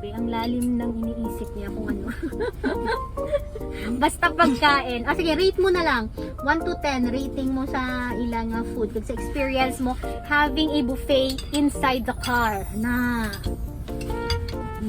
Grabe, ang lalim ng iniisip niya kung ano. Basta pagkain. Sige, rate mo na lang. 1 to 10, rating mo sa ilang food. Sa experience mo, having a buffet inside the car. Na. 9.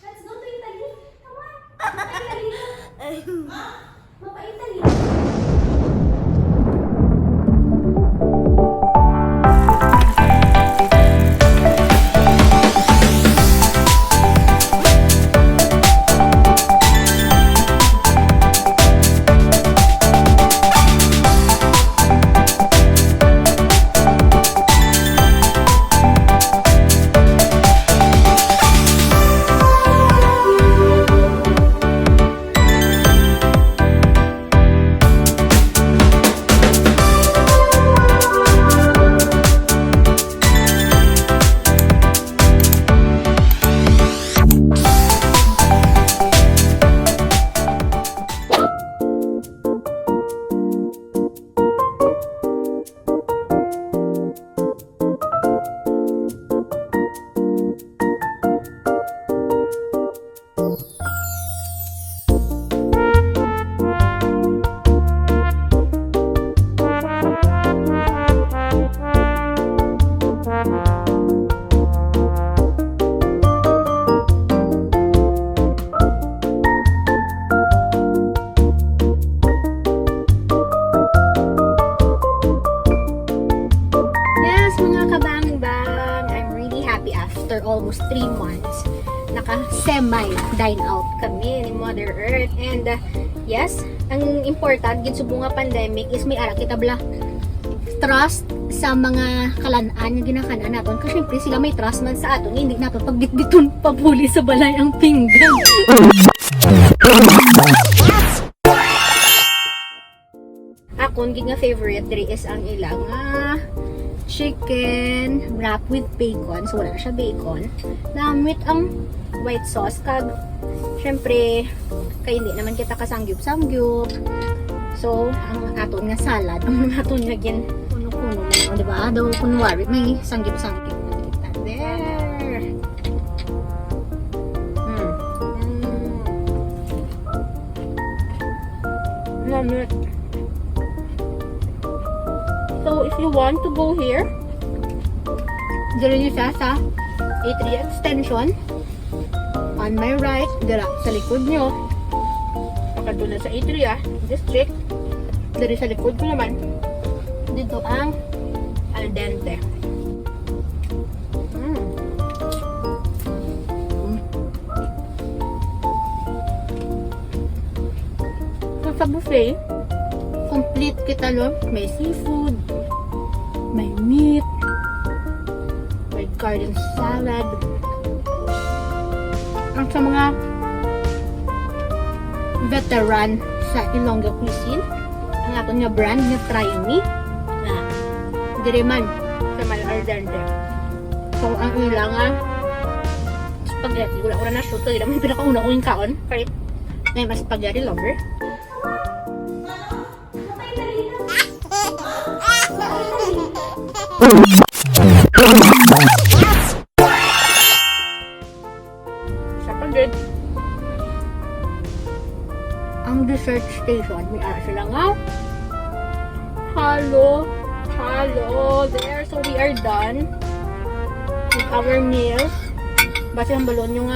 Let's go to Italy. Come on. Italy. Mapa-Italy. Yes, mga kabang-bang, I'm really happy after almost 3 months. Naka-semi-dine out kami ni Mother Earth. And yes, ang important, ginsubong nga pandemic is may ara kita bla trust sa mga kalanaan nga ginakanan naton. Kasi syempre sila may trust man sa aton. Hindi naton pagbitbiton pabuli sa balay ang pinggan. Akong gid nga favorite diri is ang ilang chicken wrapped with bacon. So wala na siya bacon. Namit ang white sauce kag syempre kay hindi naman kita kasangyup-sangyup. So ang aton nga salad, ang aton nga gin kuno-kuno mo, di ba? Daw kunwari may sangyup-sangyup. There. Namit. So, if you want to go here, dito nyo siya sa A3 extension. On my right, dito sa likod nyo. Pakadula sa A3 district. Dito sa likod ko naman. Dito ang Al Dente. So, sa buffet, complete kita, no? May seafood, may meat, may garden salad. Ang sa mga veteran sa Ilonggo cuisine, ang aton nga brand nga Try Me, na dire man sa may al dente. So ang ilang spaghetti, wala na shoot, kaya may pinakauna ko yung kaon, kaya may mas spaghetti lover. Siya pa din. ang dessert station. May ara sila nga. Halo there. So we are done with our meal. Basta ang balon yung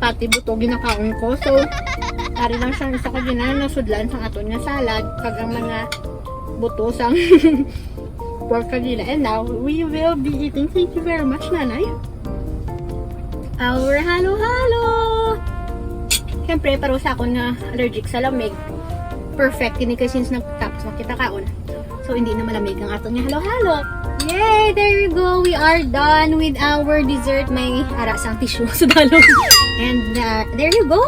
pati buto ginakaon ko. So ari lang siyang isa ka ginanasudlan sa aton nga salad kag ang mga buto sang pork kadila. And now we will be eating. Thank you very much, Nanay. Our halo. Siyempre, paro sa akon na allergic sa lamig. Perfect ini kasi since nagtapos na kita kaon. So, hindi na malamig ang aton nga halo. Yay! There you go! We are done with our dessert. May ara sang tissue sa dalong. And there you go!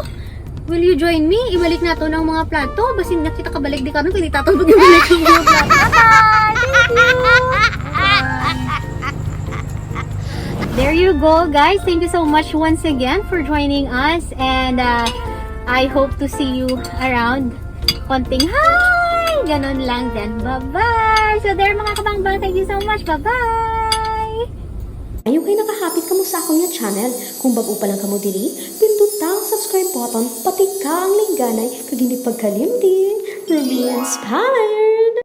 Will you join me? Ibalik na to ng mga plato. Basin na kita kabalik di karon kaya tatawag yung ibalik ng mga plato. Bye! Thank you! There you go, guys. Thank you so much once again for joining us. And I hope to see you around. Konting hi! Ganon lang din. Bye-bye! So there mga kabangbang, thank you so much. Bye-bye! Ayaw kayo nakahapit ka mo sa akong nga channel. Kung bago pa lang ka mo diri, pindot ang subscribe button, pati ka ang lingganay, kag hindi pagkalimtin. Ruby Inspired!